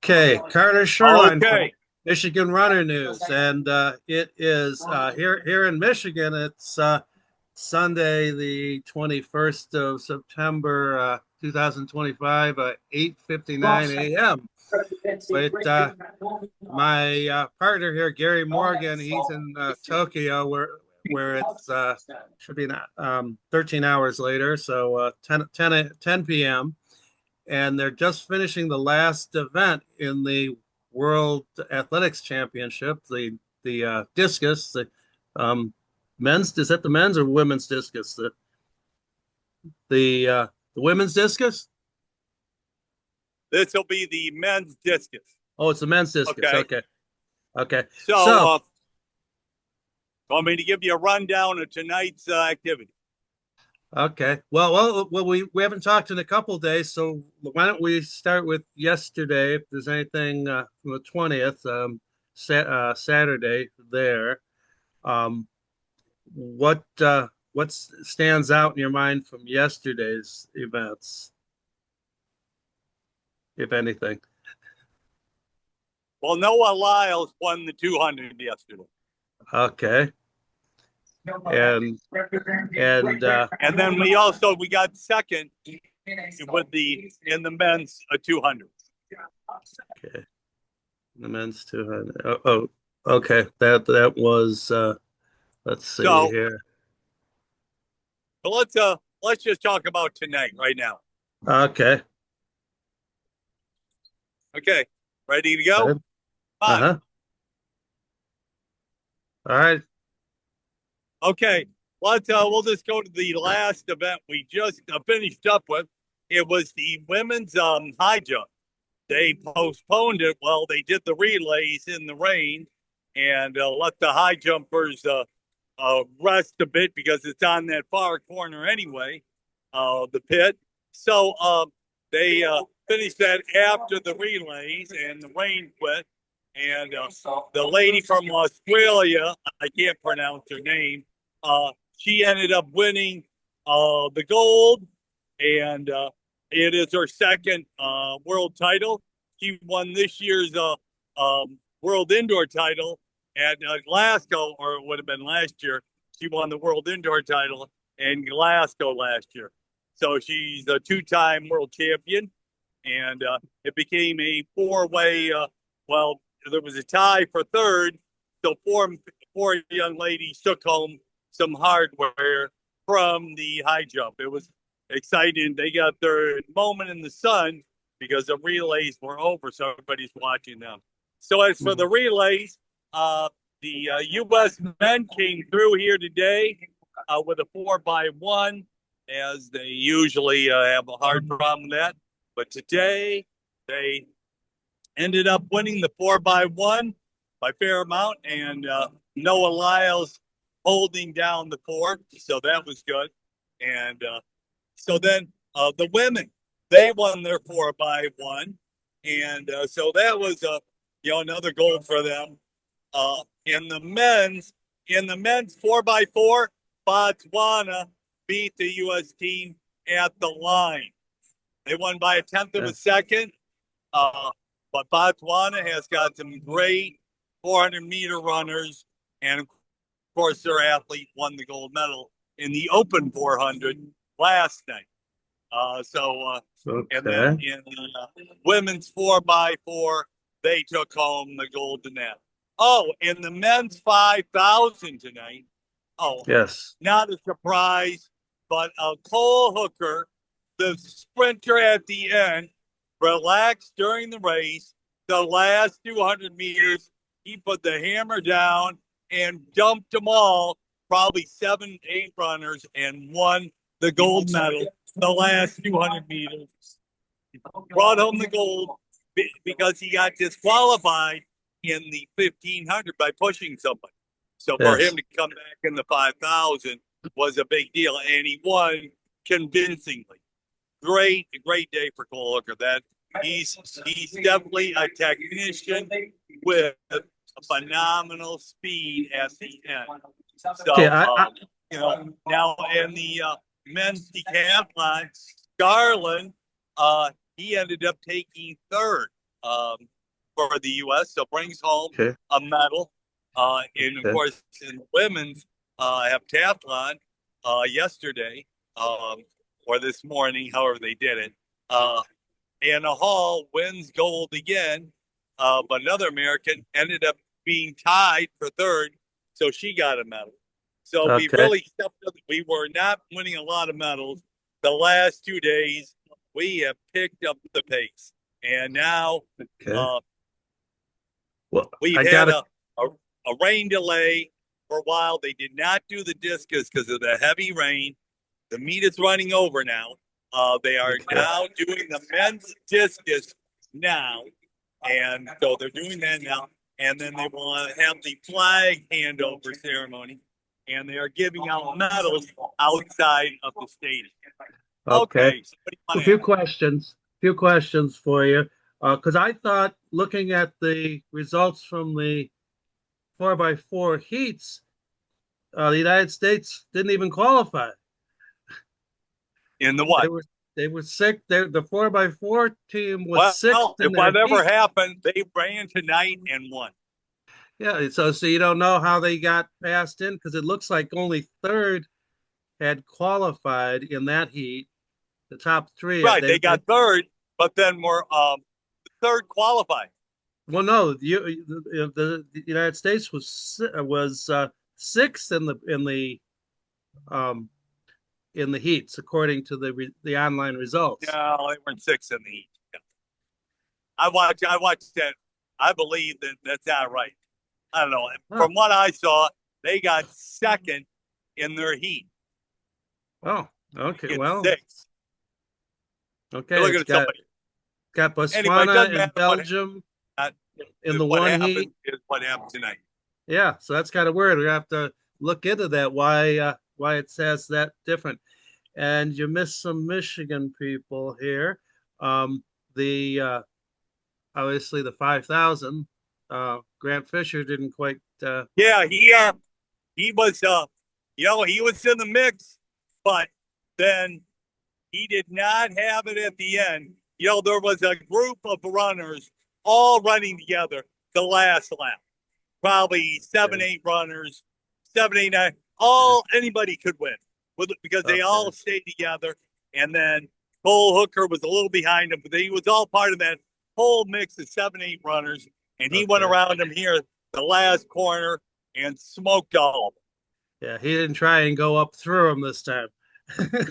Okay, Carter Sherline from Okay. Michigan Runner News, and it is here in Michigan. It's Sunday, the 21st of September, 2025, 8:59 a.m. But my partner here, Gary Morgan, he's in Tokyo, where it's should be 13 hours later, so 10 p.m. And they're just finishing the last event in the World Athletics Championship, the discus, men's. Is that the men's or women's discus? The women's discus. This will be the men's discus. Oh, it's the men's discus. Okay. Okay, okay. So, So want me to give you a rundown of tonight's activity? okay. Well, we haven't talked in a couple of days, so why don't we start with yesterday? If there's anything from the 20th, Saturday there. Um, what stands out in your mind from yesterday's events, if anything? Well, Noah Lyles won the 200 yesterday. Okay. And And then we got second with in the men's 200. okay. The men's 200. Oh, okay. That was let's see So, here. let's just talk about tonight right now. Okay. Okay. Ready to go? Fine. Uh-huh. All right. Okay, we'll just go to the last event we just finished up with. It was the women's high jump. They postponed it. Well, they did the relays in the rain and let the high jumpers rest a bit because it's on that far corner anyway, the pit. So they finished that after the relays and the rain quit. And the lady from Australia, I can't pronounce her name, she ended up winning the gold, and it is her second world title. She won this year's world indoor title at Glasgow, or it would have been last year. She won the world indoor title in Glasgow last year. So she's a two-time world champion, and it became a four-way, well, there was a tie for third. So four young ladies took home some hardware from the high jump. It was exciting. They got their moment in the sun because the relays were over, so everybody's watching them. So as for the relays, the U.S. men came through here today with a 4x1, as they usually have a hard problem with that. But today, they ended up winning the 4x1 by fair amount, and Noah Lyles holding down the fort, so that was good. And so then the women, they won their 4x1, and so that was another goal for them. In the men's 4x4, Botswana beat the U.S. team at the line. They won by a tenth of a second. But Botswana has got some great 400-meter runners, and of course, their athlete won the gold medal in the open 400 last night. And then in the women's 4x4, they took home the gold in that. Oh, in the men's 5,000 tonight. Oh, yes, not a surprise, but Cole Hooker, the sprinter at the end, relaxed during the race. The last 200 meters, he put the hammer down and dumped them all, probably 7, 8 runners, and won the gold medal the last 200 meters. Brought home the gold because he got disqualified in the 1,500 by pushing somebody. So for him to come back in the 5,000 was a big deal, and he won convincingly. Great day for Cole Hooker. He's definitely a technician with a phenomenal speed at the end. So, okay, now in the men's decathlon, Garland he ended up taking third for the U.S. So brings home Okay. a medal. And of Okay. course, in women's heptathlon yesterday or this morning, however they did it, Anna Hall wins gold again, but another American ended up being tied for third, so she got a medal. So we Okay. really stepped up. We were not winning a lot of medals the last 2 days. We have picked up the pace, and now Okay. Well, we've I had got a rain delay for a while. They did not do the discus because of the heavy rain. The meet is running over now. They are now doing the men's discus now. And so they're doing that now. And then they will have the flag handover ceremony. And they are giving out medals outside of the stadium. Okay. Okay. So A few questions. Few questions for you. Because I thought looking at the results from the 4x4 heats, the United States didn't even qualify. in the They what? were they were sick. The 4x4 team was sixth Well, in if their whatever heat. happened, they ran tonight and won. Yeah, so you don't know how they got passed in because it looks like only third had qualified in that heat. The top three, Right. They got third, but then were third qualified. well, no, the United States was sixth um in the heats according to the online results. No, they weren't six in the heat. I watched that. I believe that that's not right. I don't know. Huh. From what I saw, they got second in their heat. Oh, okay. It's Well, six. okay. You're looking It's at somebody. got Anyway, it doesn't Botswana and matter what Belgium in the what one happened heat. is what happened tonight. Yeah, so that's kind of weird. We have to look into that. Why it says that different. And you missed some Michigan people here. The Obviously the 5,000. Grant Fisher didn't quite. Yeah, he was he was in the mix, but then he did not have it at the end. There was a group of runners all running together the last lap. Probably seven, Okay. 8 runners, 7, 8, 9. All anybody could win because they Okay. all stayed together. And then Cole Hooker was a little behind him, but he was all part of that whole mix of 7, 8 runners. And he went Okay. around him here the last corner and smoked all of them. Yeah, he didn't try and go up through him this time.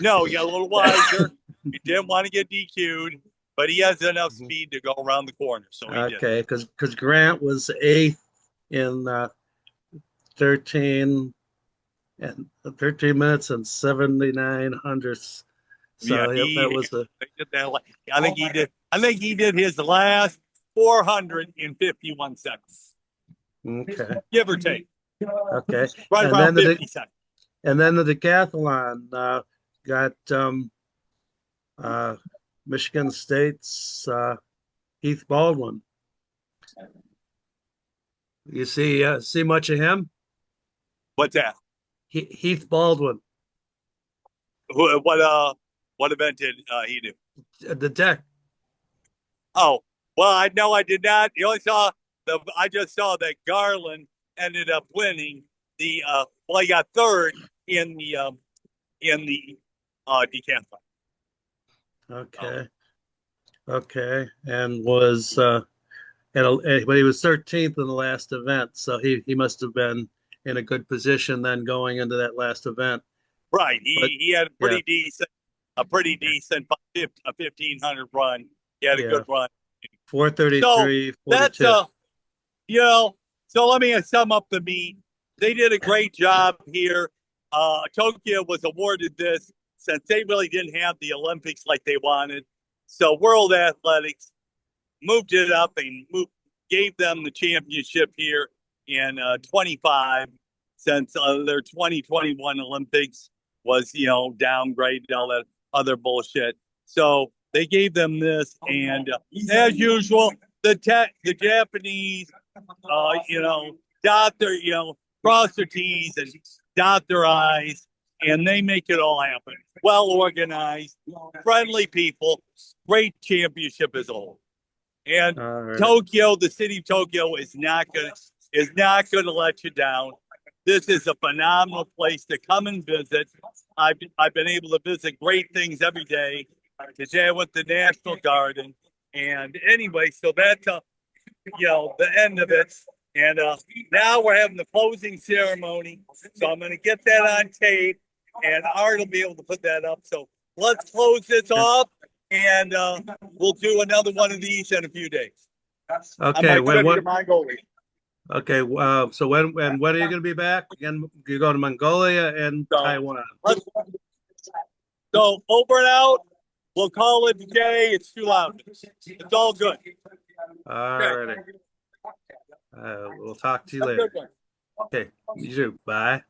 No, he got a little wiser. He didn't want to get DQ'd, but he has enough speed to go around the corner, so he did. Okay, because Grant was eighth in 13 and 13 minutes and 79 hundredths. Yeah, So that was a they did that. I think he did. I think he did his last 451 seconds, okay. give or take, Okay, right and around then 50 seconds. the decathlon got uh, Michigan State's Heath Baldwin. You see much of him? What's that? Heath Baldwin, What event did he do? the deck. Oh, well, I know I did not. You only saw I just saw that Garland ended up winning the. Well, he got third in the decathlon. Okay, okay, and was but he was 13th in the last event, so he must have been in a good position then going into that last event. Right, But he had yeah, a pretty decent 1,500 run. He had a yeah, good run. So 4:33, that's 42. you know. So let me sum up the meet. They did a great job here. Tokyo was awarded this since they really didn't have the Olympics like they wanted. So World Athletics moved it up and gave them the championship here in 25 since their 2021 Olympics was, downgraded, all that other bullshit. So they gave them this, and as usual, the Japanese, dot their, cross their T's and dot their I's. and they make it all happen. Well organized, friendly people, great championship as a whole. And All right. Tokyo, the city of Tokyo, is not gonna let you down. This is a phenomenal place to come and visit. I've been able to visit great things every day. Today I went to National Garden, and anyway, so that's the end of it. And now we're having the closing ceremony, so I'm gonna get that on tape, and Art will be able to put that up. So let's close this off, and we'll do another one of these in a few days. Okay. When Mongolia. Okay. So when are you going to be back again? You're going to Mongolia and Taiwan. So over and out. We'll call it a day. It's too loud. It's all good. All righty. We'll talk to you later. Okay. You too. Bye.